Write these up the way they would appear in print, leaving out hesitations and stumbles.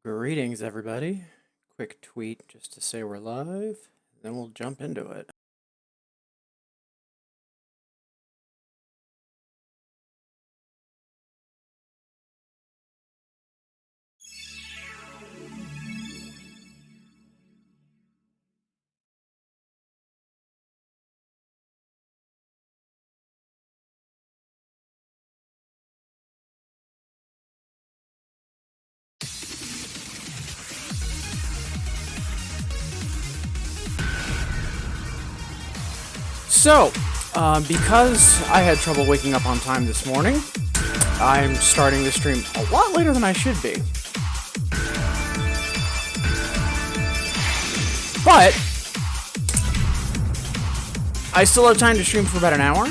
Greetings, everybody. Quick tweet just to say we're live, then we'll jump into it. So, because I had trouble waking up on time this morning, I'm starting the stream a lot later than I should be. But I still have time to stream for about an hour.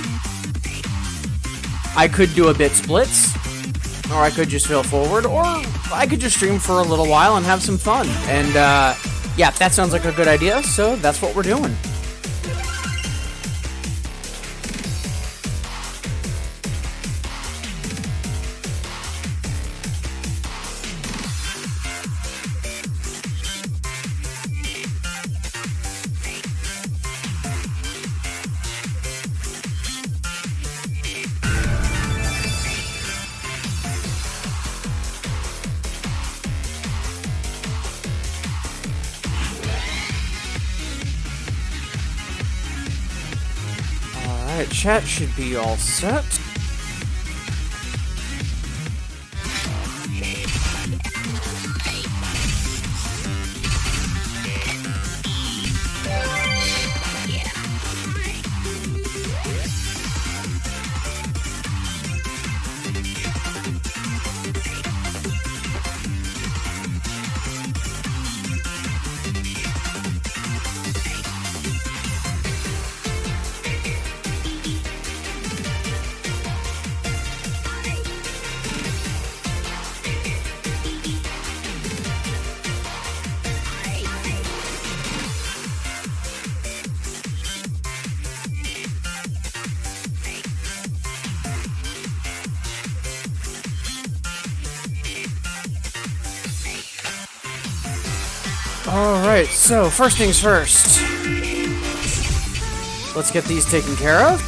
I could do a bit splits, or I could just fail forward, or I could just stream for a little while and have some fun. And yeah, that sounds like a good idea, so that's what we're doing. Alright, chat should be all set. Alright, so first things first. Let's get these taken care of.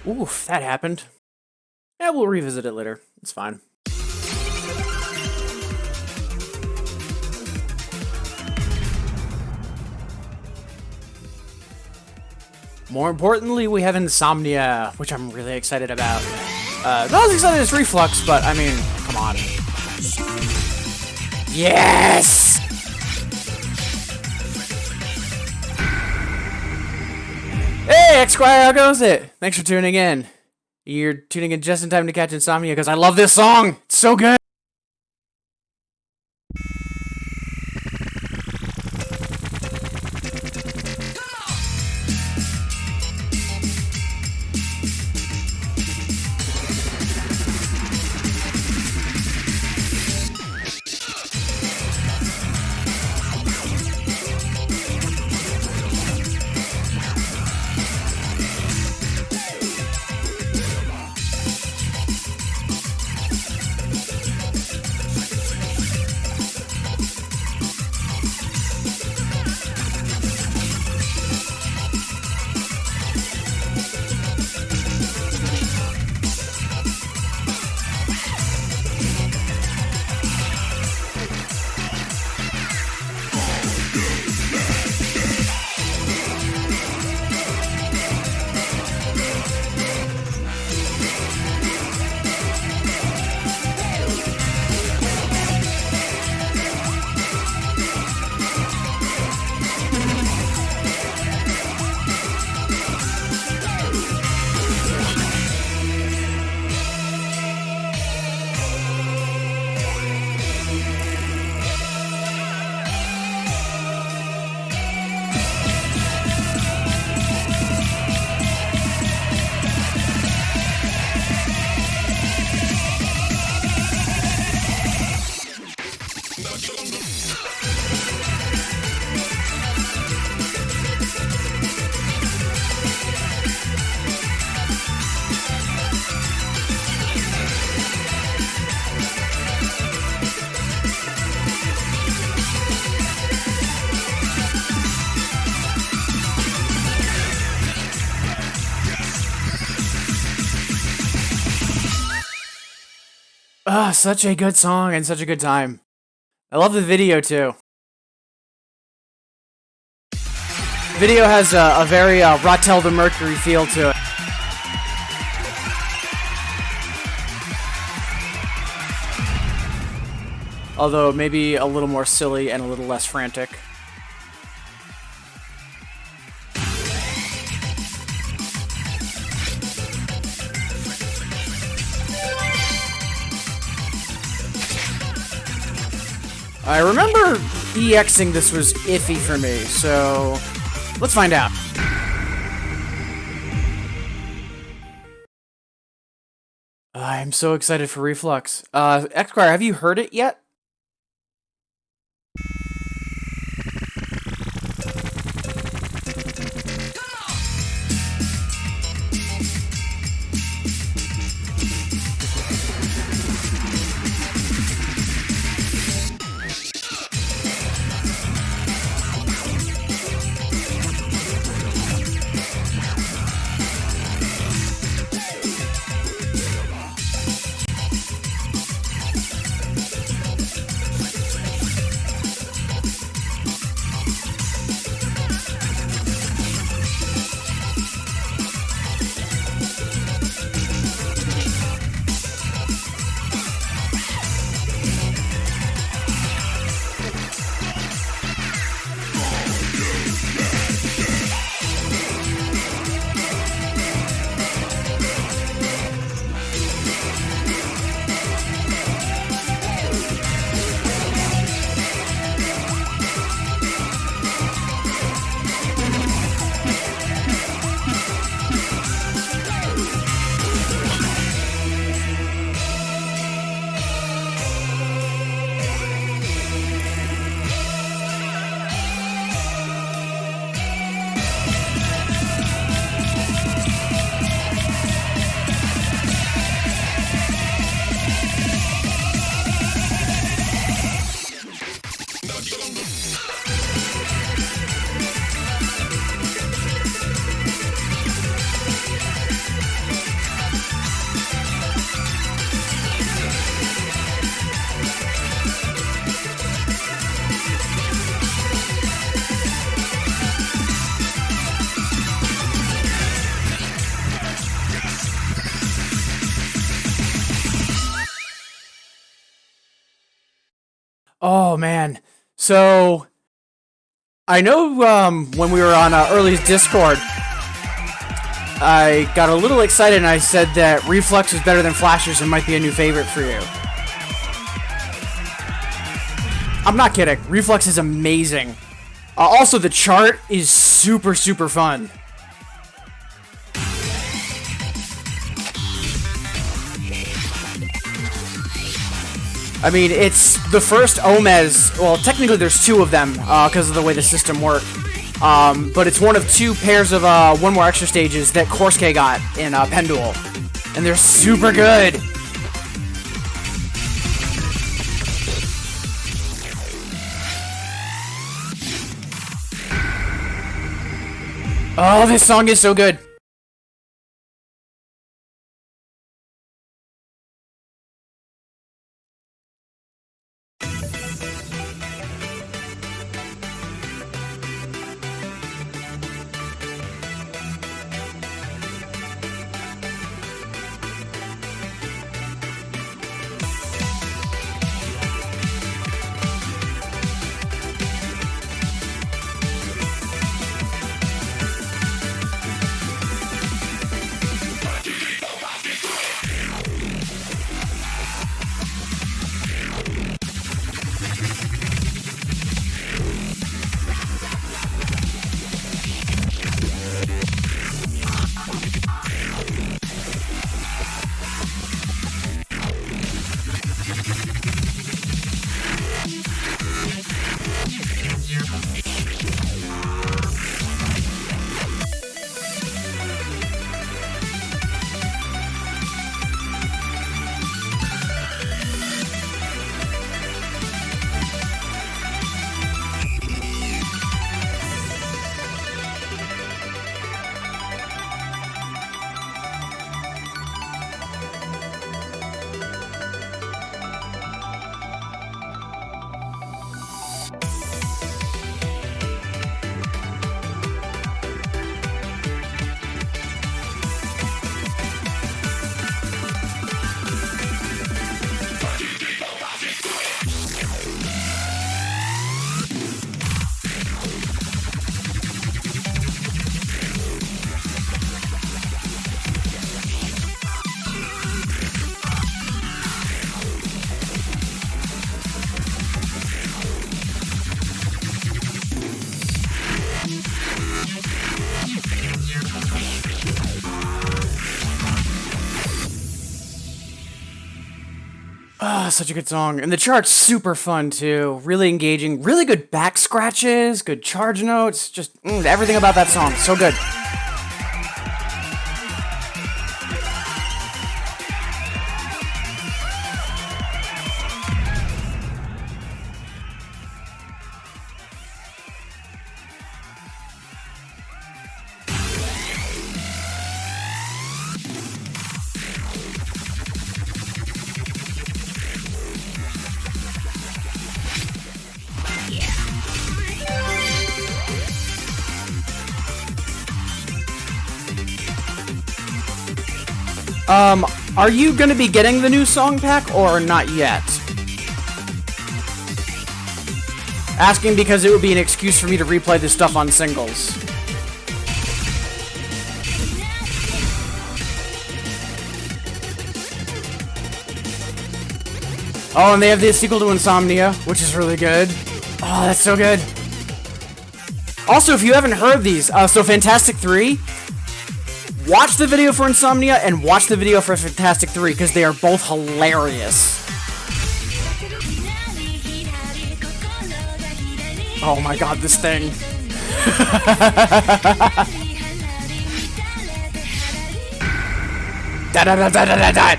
Oof, that happened. Yeah, we'll revisit it later. It's fine. More importantly, we have Insomnia, which I'm really excited about. Not as excited as Reflux, but I mean, come on. Yes! Hey, X-Squire, how goes it? Thanks for tuning in. You're tuning in just in time to catch Insomnia because I love this song. It's so good. Ah, such a good song and such a good time. I love the video too. Video has a very Rattel the Mercury feel to it. Although maybe a little more silly and a little less frantic. I remember EXing this was iffy for me, so let's find out. I'm so excited for Reflux. X-Squire, have you heard it yet? Oh man. So I know when we were on Early's Discord, I got a little excited and I said that Reflex is better than Flashers and might be a new favorite for you. I'm not kidding. Reflex is amazing. Also, the chart is super, super fun. I mean, it's the first Omez. Well, technically there's two of them because of the way the system works. But it's one of two pairs of one more extra stages that Korsuke got in Pendule. And they're super good. Oh, this song is so good. Ah, such a good song. And the chart's super fun, too. Really engaging. Really good back scratches, good charge notes. Just everything about that song. So good. Are you gonna be getting the new song pack or not yet? Asking because it would be an excuse for me to replay this stuff on singles. Oh, and they have the sequel to Insomnia, which is really good. Oh, that's so good. Also, if you haven't heard these, so Fantastic 3, watch the video for Insomnia and watch the video for Fantastic 3 because they are both hilarious. Oh my god, this thing. Da da da da da da da.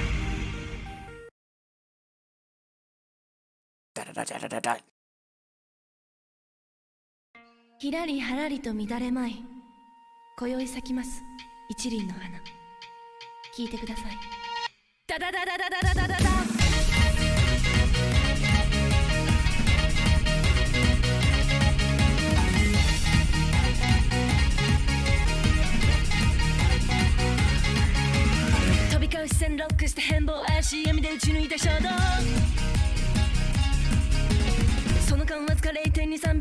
Da da da da da da. ひらりはらりと乱れまい今宵咲きます一輪の花聞いてくださいダダダダダダダダダダ飛び交う視線ロックして変貌怪しい闇で打ち抜いた衝動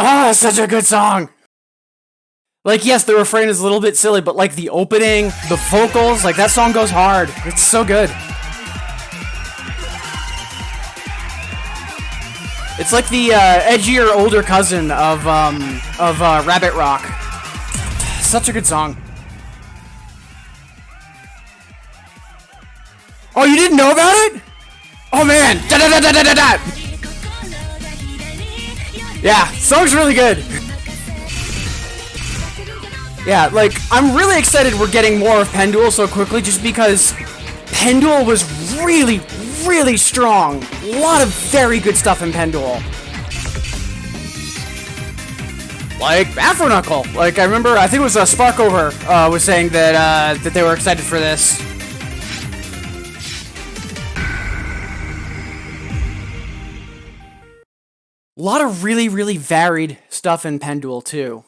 Ah, such a good song! Like, yes, the refrain is a little bit silly, but like the opening, the vocals, like that song goes hard. It's so good. It's like the edgier older cousin of Rabbit Rock. Such a good song. Oh, you didn't know about it? Oh man! Da da da da da da da! Yeah, song's really good. Yeah, like, I'm really excited we're getting more of Pendule so quickly just because Pendule was really, really strong. A lot of very good stuff in Pendule. Like, Afro Knuckle. Like, I remember, I think it was Sparkover was saying that, that they were excited for this. A lot of really, really varied stuff in Pendule, too.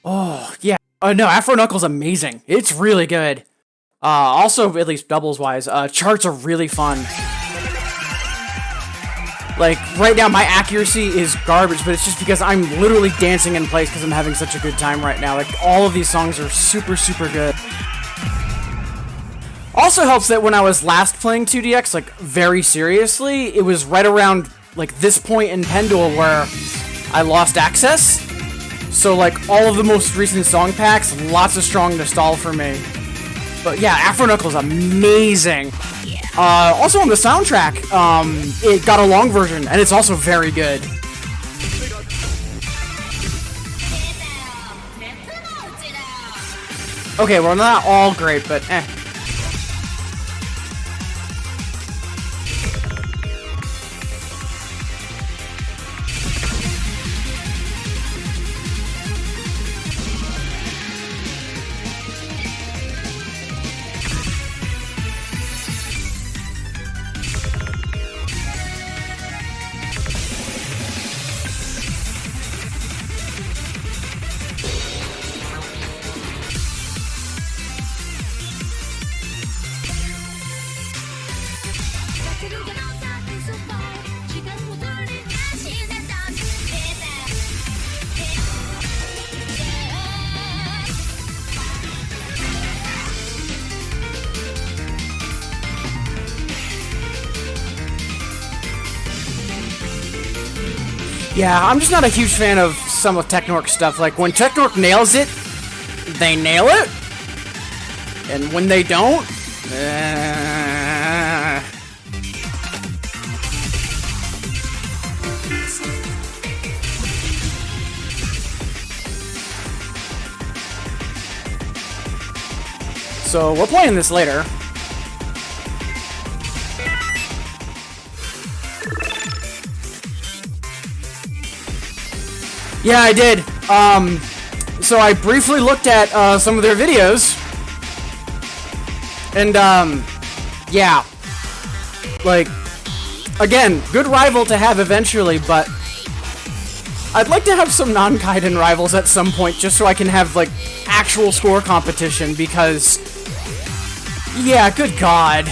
Oh, yeah. No, Afro Knuckle's amazing. It's really good. Also, at least doubles-wise, charts are really fun. Like, right now, my accuracy is garbage, but it's just because I'm literally dancing in place because I'm having such a good time right now. Like, all of these songs are super, super good. Also helps that when I was last playing 2DX, like, very seriously, it was right around, like, this point in Pendule where I lost access. So, like, all of the most recent song packs, lots of strong nostalgia for me. But yeah, Afro Knuckle's amazing. Yeah. Also on the soundtrack, it got a long version, and it's also very good. Okay, well, not all great, but eh. Yeah, I'm just not a huge fan of some of Technork's stuff. Like, when Technork nails it, they nail it. And when they don't, So, we're playing this later. Yeah, I did. So I briefly looked at some of their videos, and yeah, like, again, good rival to have eventually, but I'd like to have some non-Kaiden rivals at some point, just so I can have, like, actual score competition, because, yeah, good God.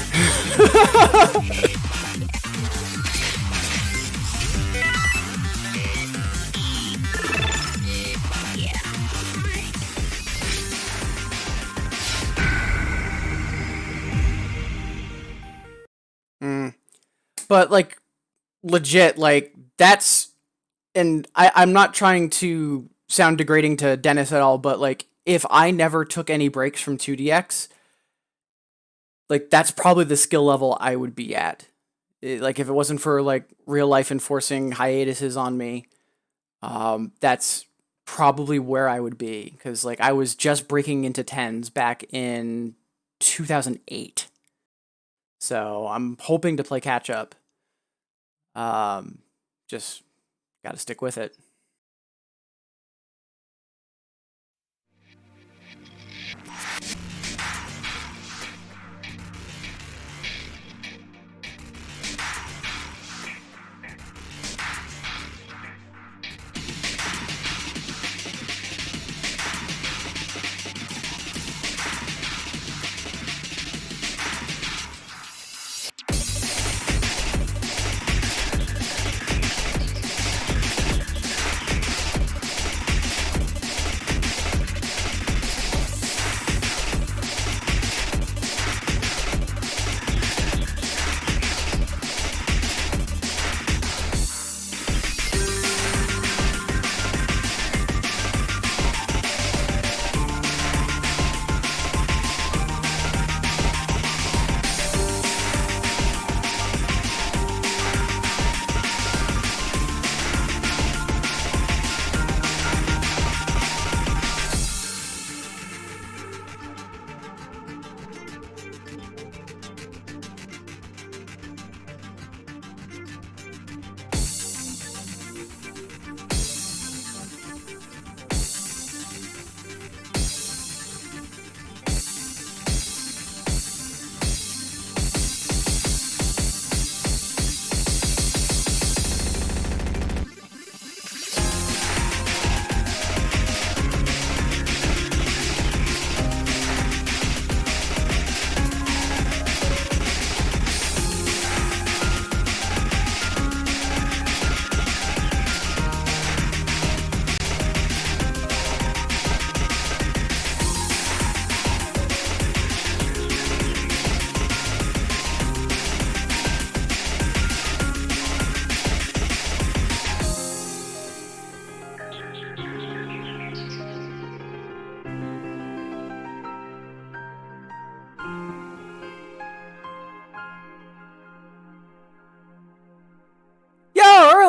But, like, legit, like, that's, and I'm not trying to sound degrading to Dennis at all, but, like, if I never took any breaks from 2DX, like, that's probably the skill level I would be at. Like, if it wasn't for, like, real life enforcing hiatuses on me, that's probably where I would be. Because, like, I was just breaking into 10s back in 2008. So I'm hoping to play catch up. Just gotta stick with it.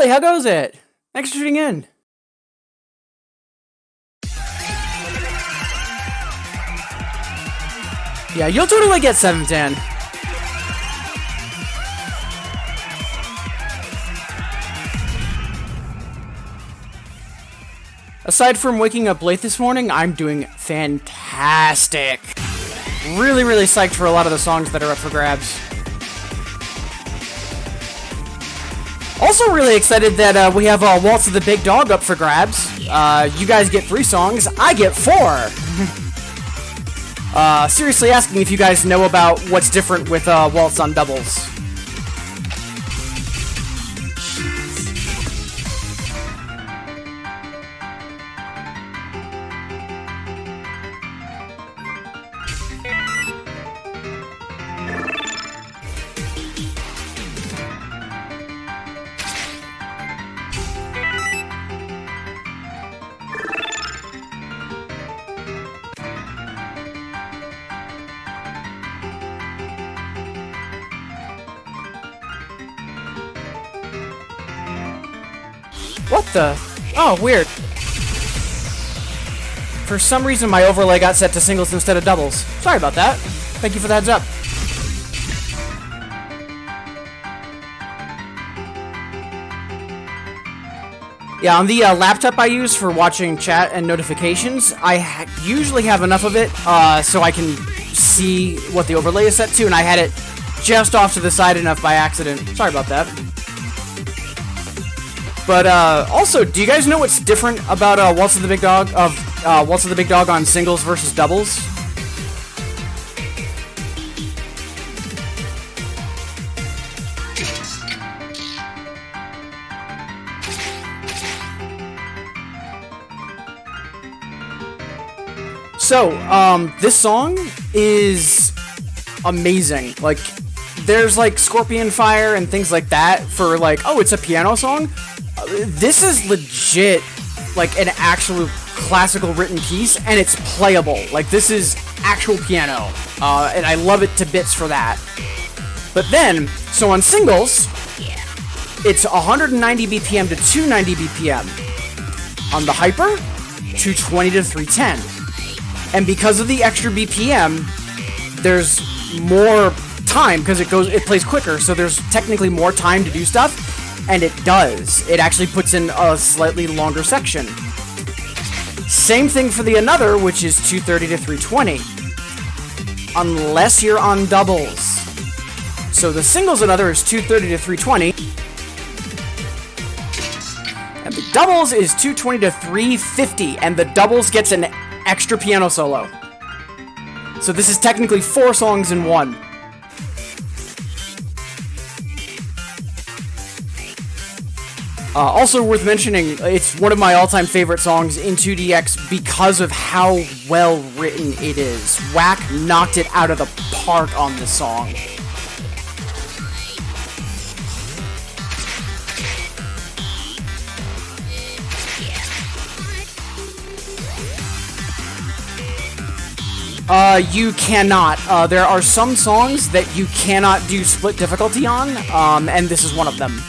Kelly, how goes it? Thanks for tuning in. Yeah, you'll totally get 710. Aside from waking up late this morning, I'm doing fantastic. Really, really psyched for a lot of the songs that are up for grabs. Also really excited that we have Waltz of the Big Dog up for grabs. You guys get 3 songs, I get 4. Seriously asking if you guys know about what's different with Waltz on doubles. What the? Oh, weird. For some reason, my overlay got set to singles instead of doubles. Sorry about that. Thank you for the heads up. Yeah, on the laptop I use for watching chat and notifications, I usually have enough of it so I can see what the overlay is set to, and I had it just off to the side enough by accident. Sorry about that. But also, do you guys know what's different about Waltz of the Big Dog on singles versus doubles? So, this song is amazing. Like, there's like Scorpion Fire and things like that for like, oh, it's a piano song. This is legit, like, an actual classical written piece, and it's playable. Like, this is actual piano, and I love it to bits for that. But then, so on singles, it's 190 BPM to 290 BPM. On the hyper, 220 to 310. And because of the extra BPM, there's more time, because it plays quicker, so there's technically more time to do stuff. And it does. It actually puts in a slightly longer section. Same thing for the another, which is 230 to 320. Unless you're on doubles. So the singles another is 230 to 320. And the doubles is 220 to 350. And the doubles gets an extra piano solo. So this is technically 4 songs in one. Also worth mentioning, it's one of my all-time favorite songs in 2DX because of how well written it is. Whack knocked it out of the park on this song. You cannot. There are some songs that you cannot do split difficulty on, and this is one of them.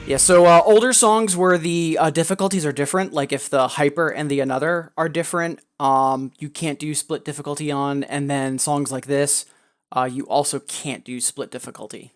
Yeah, so older songs where the difficulties are different, like if the hyper and the another are different, you can't do split difficulty on, and then songs like this, you also can't do split difficulty.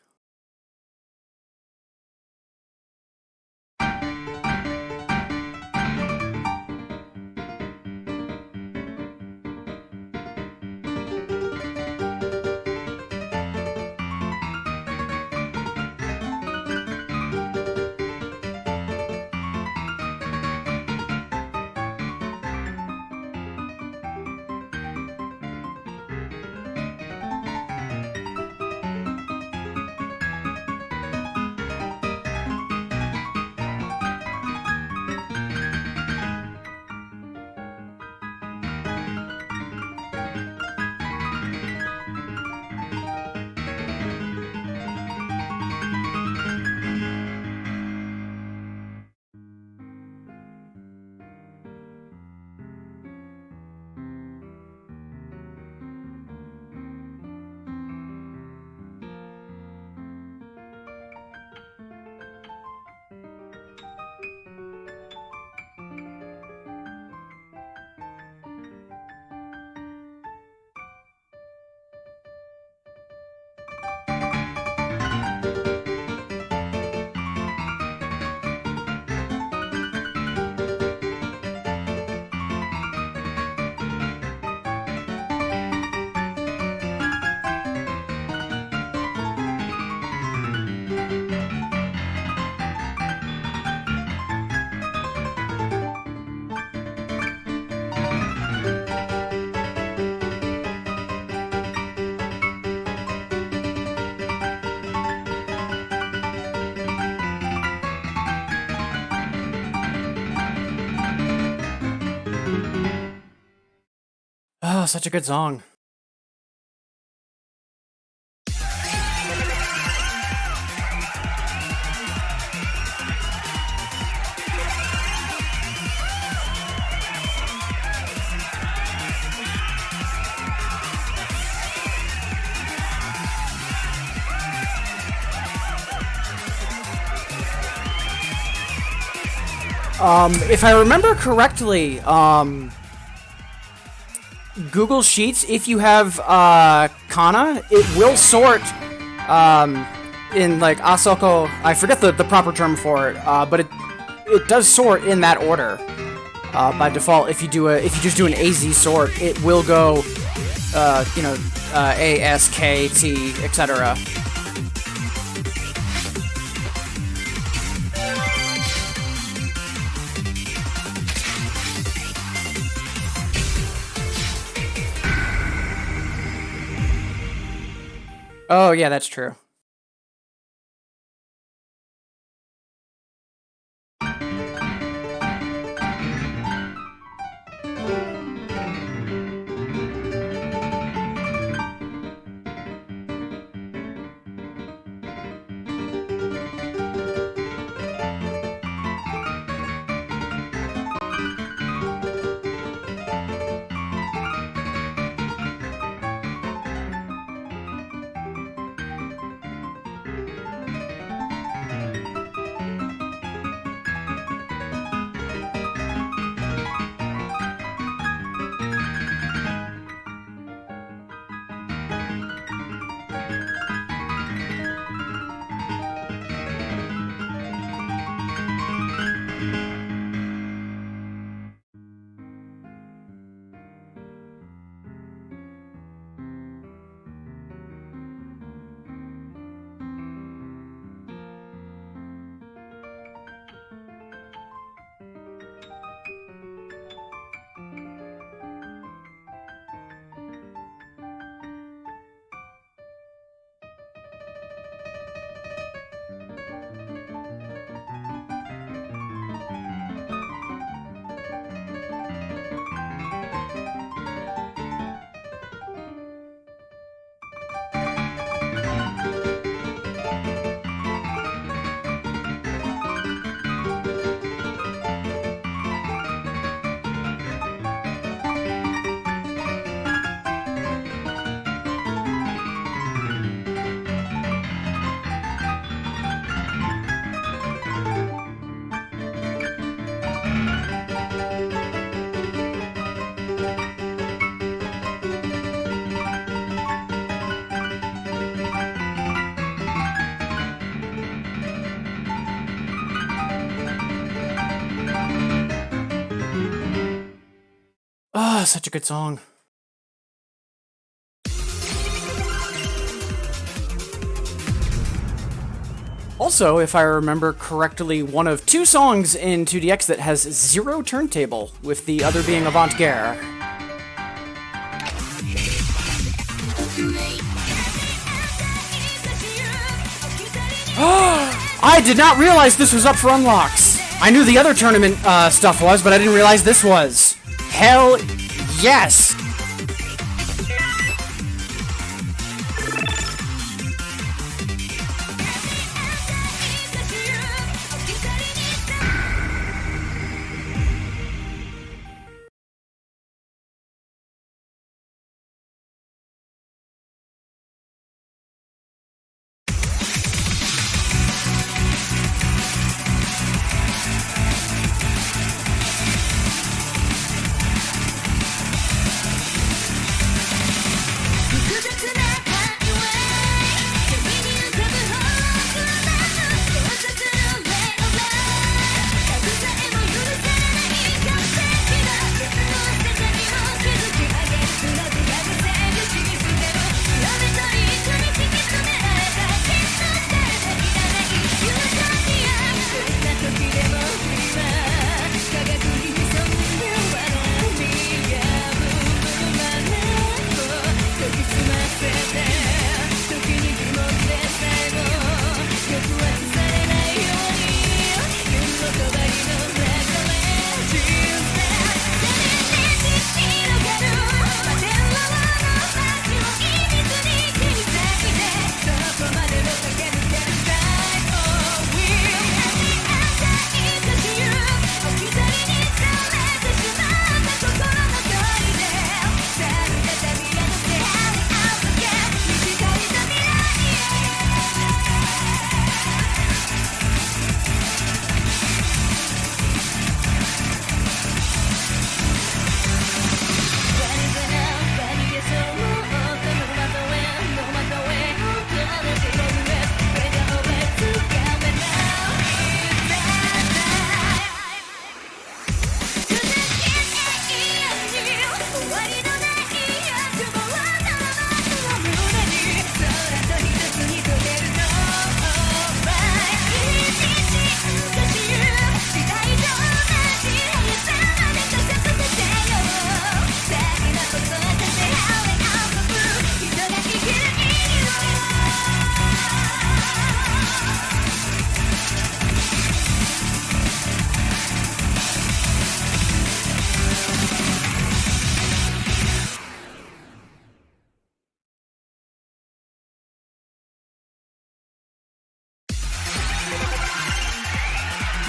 Oh, such a good song. If I remember correctly, Google Sheets, if you have Kana, it will sort in like Asoko. I forget the proper term for it, but it does sort in that order by default. If you just do an AZ sort, it will go A, S, K, T, etc. Oh, yeah, that's true. Ah, such a good song. Also, if I remember correctly, one of two songs in 2DX that has 0 turntable, with the other being Avant-Garde. I did not realize this was up for unlocks. I knew the other tournament stuff was, but I didn't realize this was. Hell yes!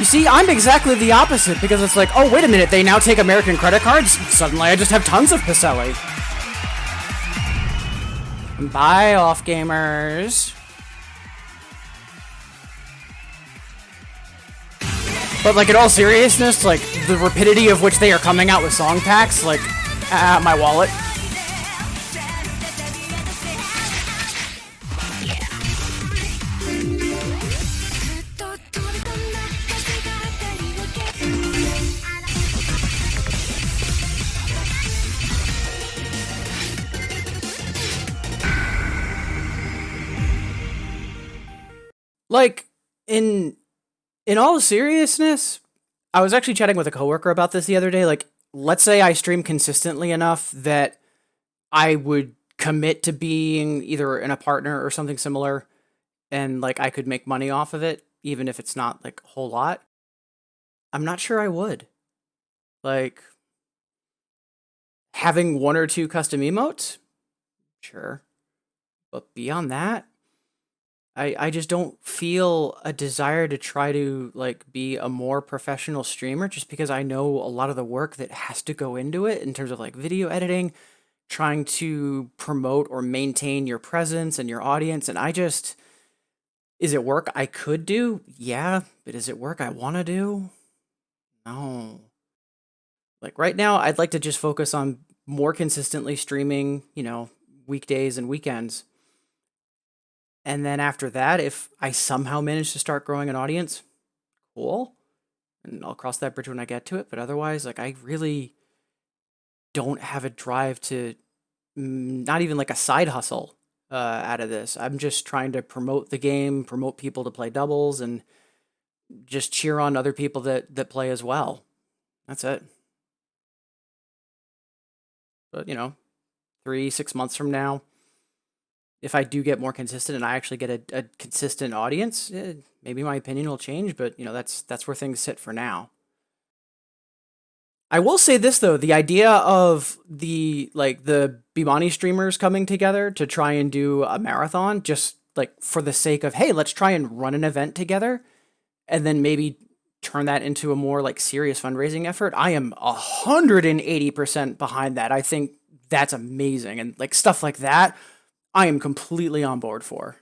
see, I'm exactly the opposite, because it's like, oh, wait a minute, they now take American credit cards? Suddenly I just have tons of Pacelli. Bye, off-gamers. But, like, in all seriousness, like, the rapidity of which they are coming out with song packs, like, my wallet. Like, in all seriousness, I was actually chatting with a coworker about this the other day. Like, let's say I stream consistently enough that I would commit to being either in a partner or something similar, and like I could make money off of it, even if it's not like a whole lot. I'm not sure I would. Like, having one or two custom emotes? Sure. But beyond that, I just don't feel a desire to try to like be a more professional streamer, just because I know a lot of the work that has to go into it in terms of like video editing, trying to promote or maintain your presence and your audience. And is it work I could do? Yeah, but is it work I want to do? No. Like right now, I'd like to just focus on more consistently streaming, weekdays and weekends. And then after that, if I somehow manage to start growing an audience, cool. And I'll cross that bridge when I get to it. But otherwise, like, I really don't have a drive to not even like a side hustle out of this. I'm just trying to promote the game, promote people to play doubles, and just cheer on other people that play as well. That's it. But, 3-6 months from now, if I do get more consistent and I actually get a consistent audience, maybe my opinion will change, but that's where things sit for now. I will say this though, the idea of the Bimani streamers coming together to try and do a marathon, just like for the sake of, hey, let's try and run an event together, and then maybe turn that into a more like serious fundraising effort. I am 180% behind that. I think that's amazing, and like stuff like that, I am completely on board for.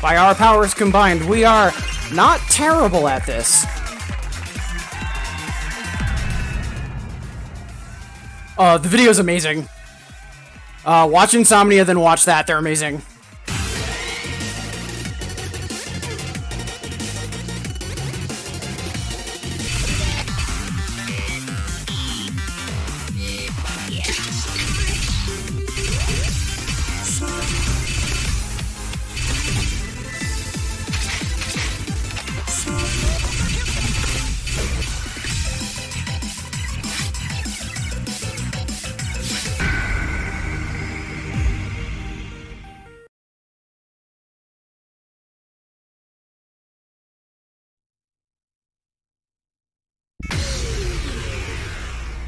By our powers combined, we are not terrible at this. The video's amazing. Watch Insomnia, then watch that. They're amazing.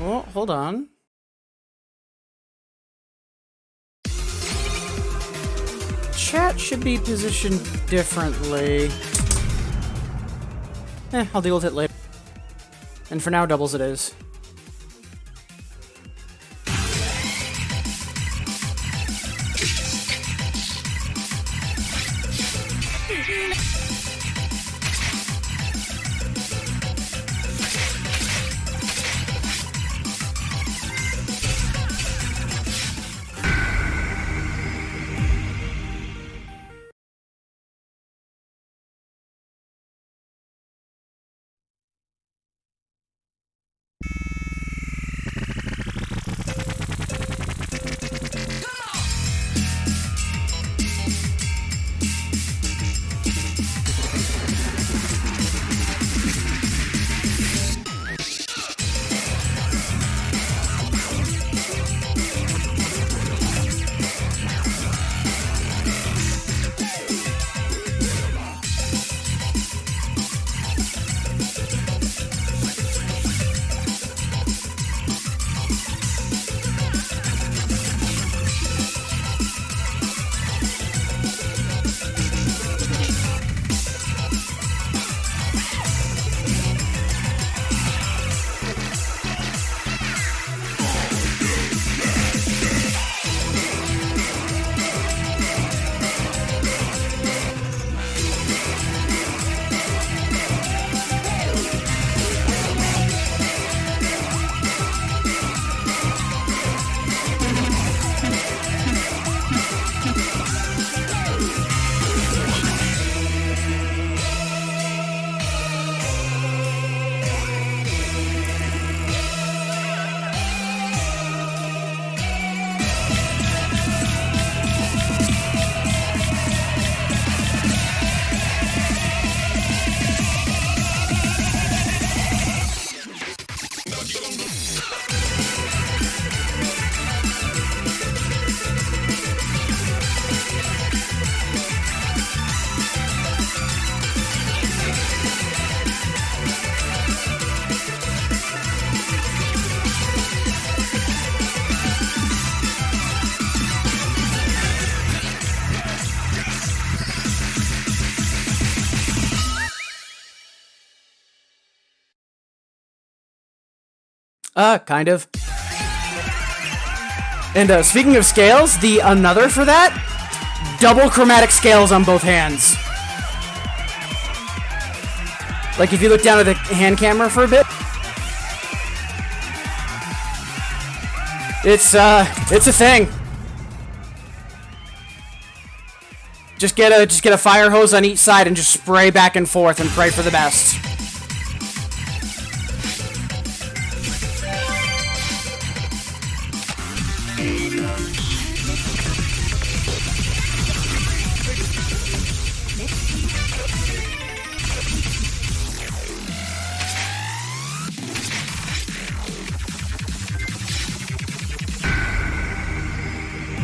Oh, hold on. Chat should be positioned differently. I'll deal with it later. And for now, doubles it is. Kind of. And speaking of scales, the another for that, double chromatic scales on both hands. Like if you look down at the hand camera for a bit, it's a thing. Just get a fire hose on each side and just spray back and forth and pray for the best.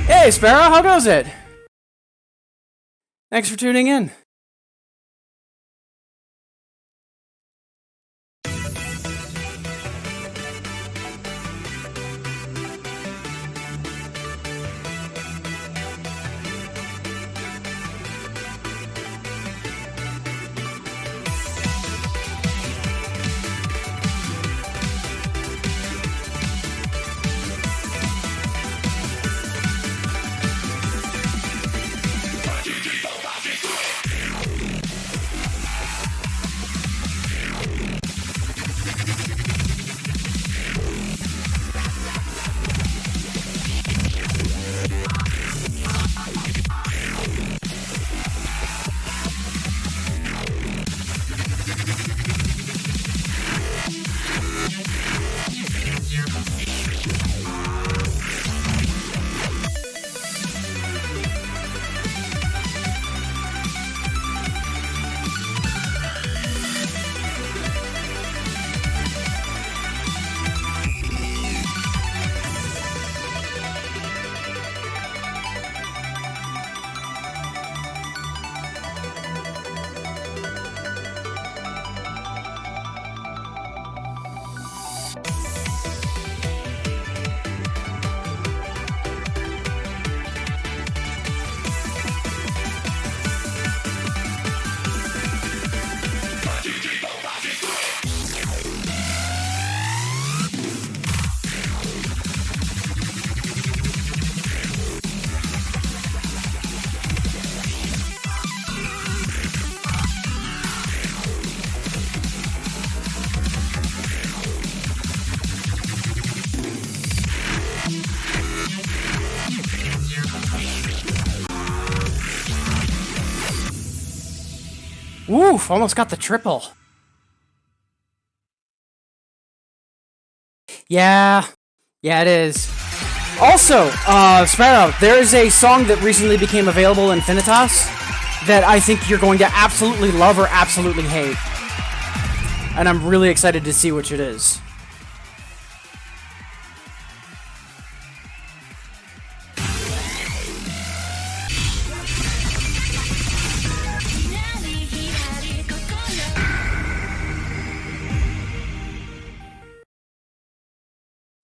Hey Sparrow, how goes it? Thanks for tuning in. Woof, almost got the triple. Yeah, it is. Also, Sparrow, there is a song that recently became available in Infinitas that I think you're going to absolutely love or absolutely hate. And I'm really excited to see which it is.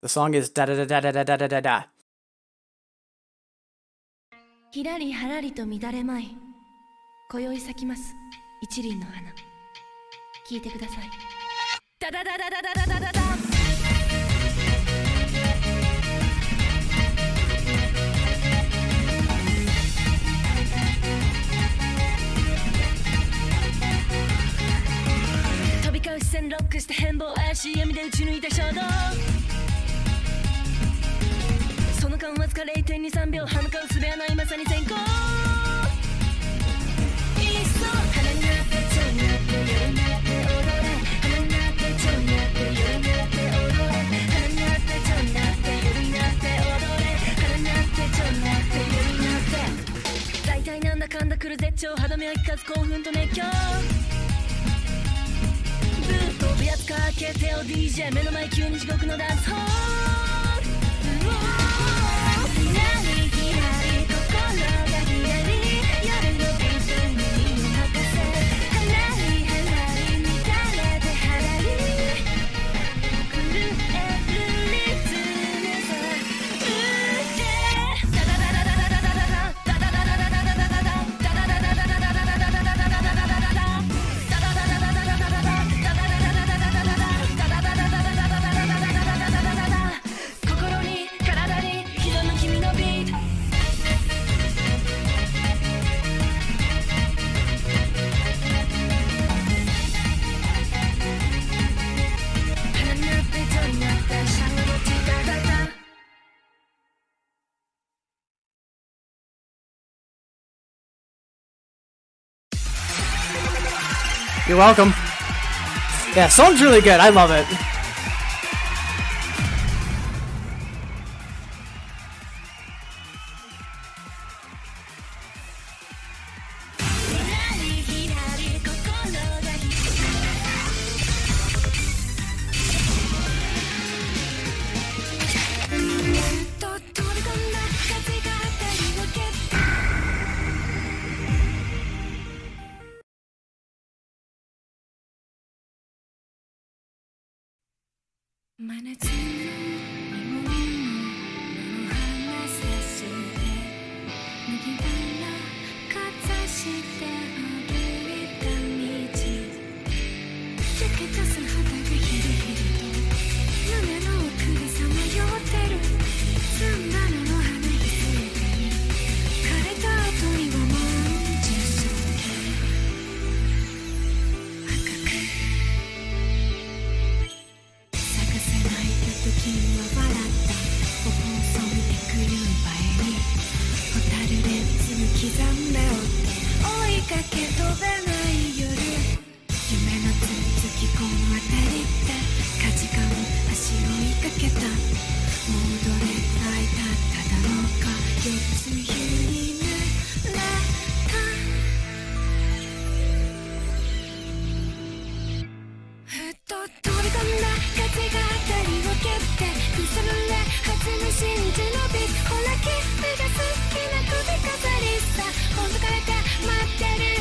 The song is da da da da da da da da da. ひらりはらりと乱れまい今宵咲きます一輪の花聞いてくださいダダダダダダダダダダ飛び交う視線ロックして変貌怪しい闇で打ち抜いた衝動その間わずか 0.23 秒歯向かう術はないまさに先行いっそ花になって蝶になって夜になって踊れ花になって蝶になって夜になって踊れ花になって蝶になって夜になって踊れ花になって蝶になって夜になって大体なんだかんだ来る絶頂歯止めは聞かず興奮と熱狂ブー飛ぶやつかけてよ DJ 目の前急に地獄のダンスホーYou're welcome. Yeah, song's really good. I love it. け飛べない夜夢のつつきこの辺りって価値観足を追いかけたもうどれくらい経っただろうか月湯に濡れたふっと飛び込んだ風が辺りを蹴ってくすぶれ弾む真珠のビスほら君が好きな首飾りさほどかれて待ってる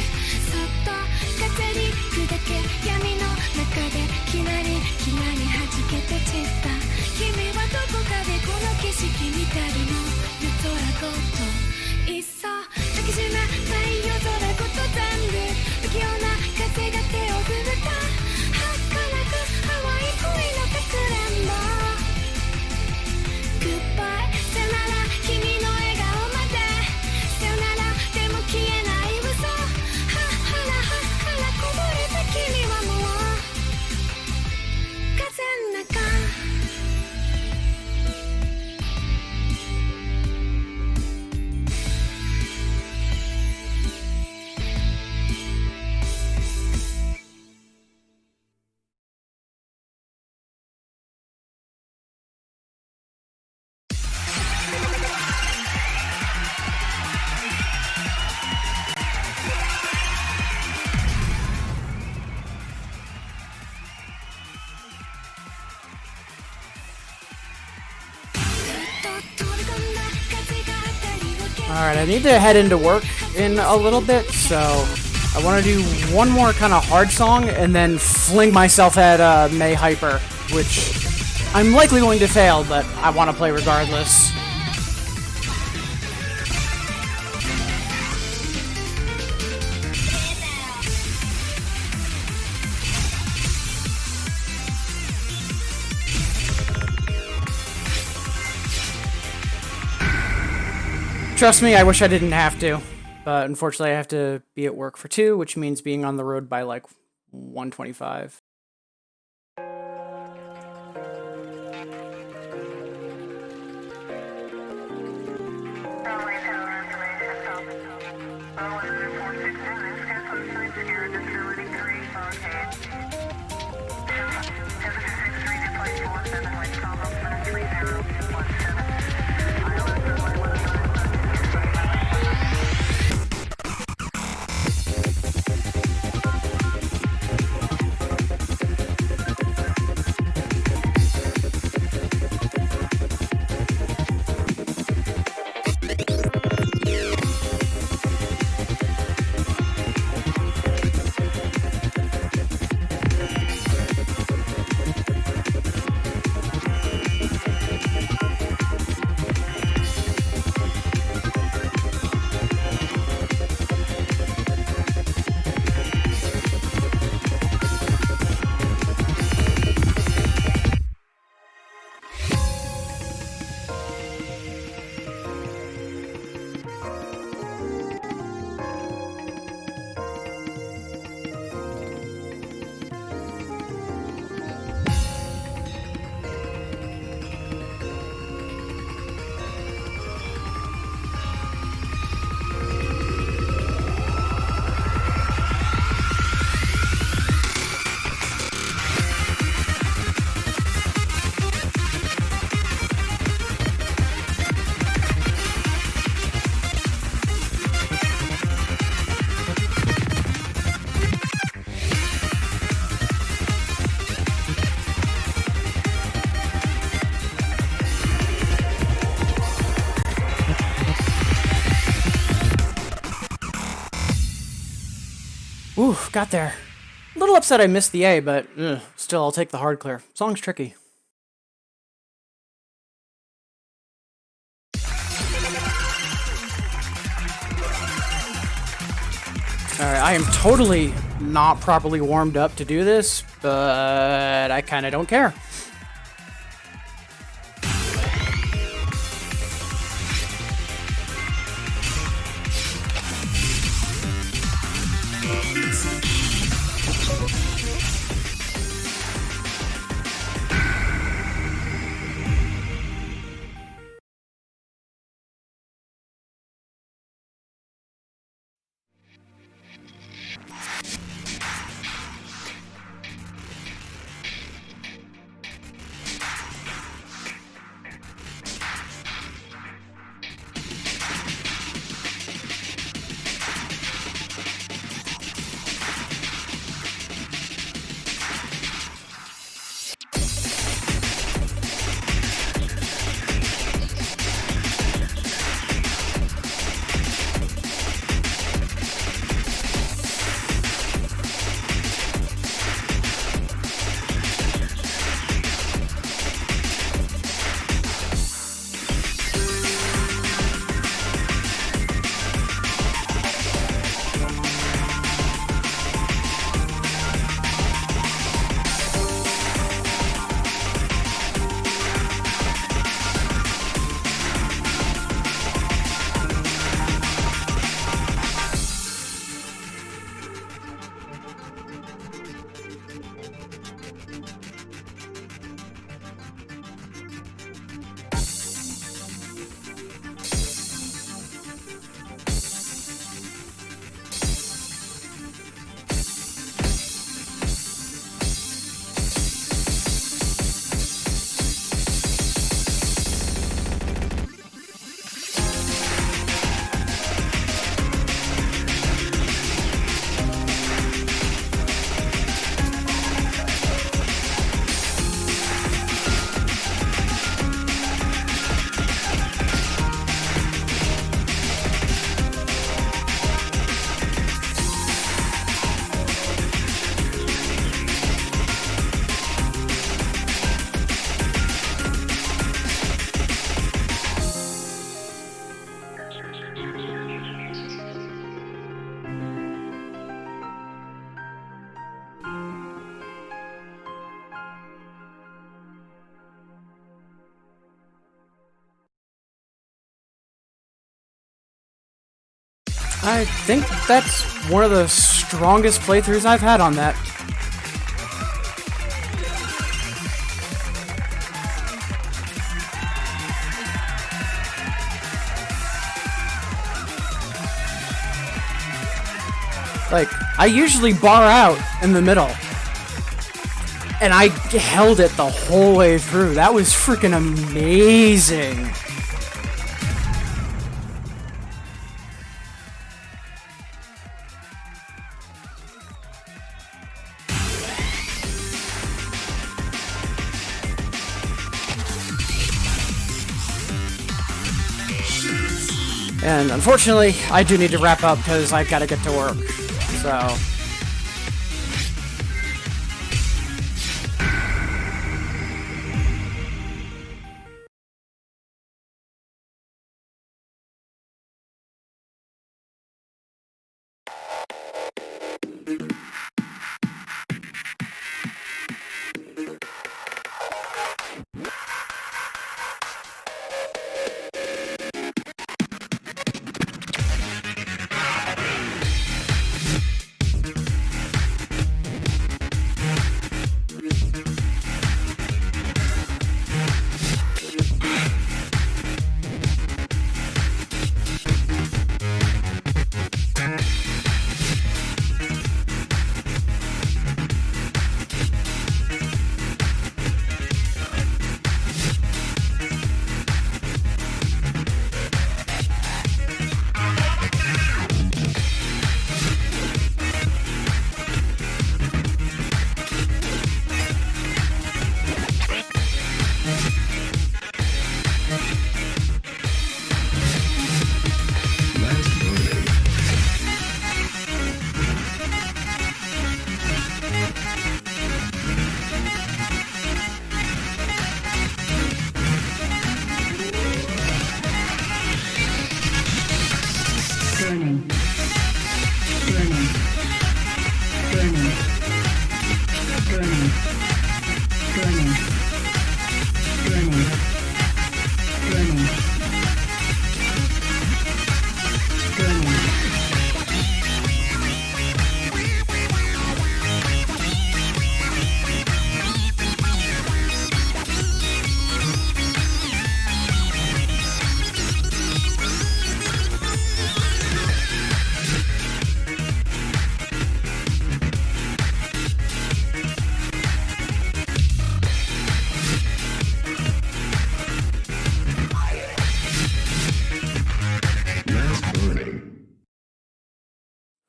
そっと風に砕け闇の中できなりきなり弾けて散った君はどこかでこの景色見てるの夜空ごといっそ抱きしめたい夜空ごと全部不器用な風が手を振るた儚く淡い恋のかくれんぼ Goodbye さよなら君の笑顔までさよならでも消えない嘘はらこぼれた君はもう風の中Alright, I need to head into work in a little bit, so I want to do one more kind of hard song and then fling myself at May Hyper, which I'm likely going to fail, but I want to play regardless. Trust me, I wish I didn't have to, but unfortunately I have to be at work for 2, which means being on the road by like 1:25. Ooh, got there. A little upset I missed the A, but still, I'll take the hard clear. Song's tricky. Alright, I am totally not properly warmed up to do this, but I kinda don't care. I think that's one of the strongest playthroughs I've had on that. Like, I usually bar out in the middle. And I held it the whole way through. That was freaking amazing. And unfortunately, I do need to wrap up because I've got to get to work. So...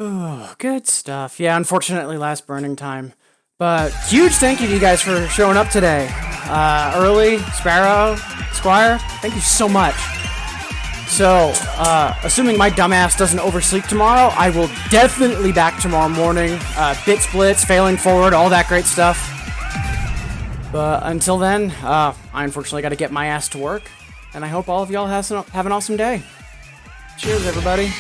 Oh, good stuff. Yeah, unfortunately, last burning time. But huge thank you to you guys for showing up today. Early, Sparrow, Squire, thank you so much. So, assuming my dumbass doesn't oversleep tomorrow, I will definitely back tomorrow morning. Bit splits, failing forward, all that great stuff. But until then, I unfortunately got to get my ass to work. And I hope all of y'all have an awesome day. Cheers, everybody.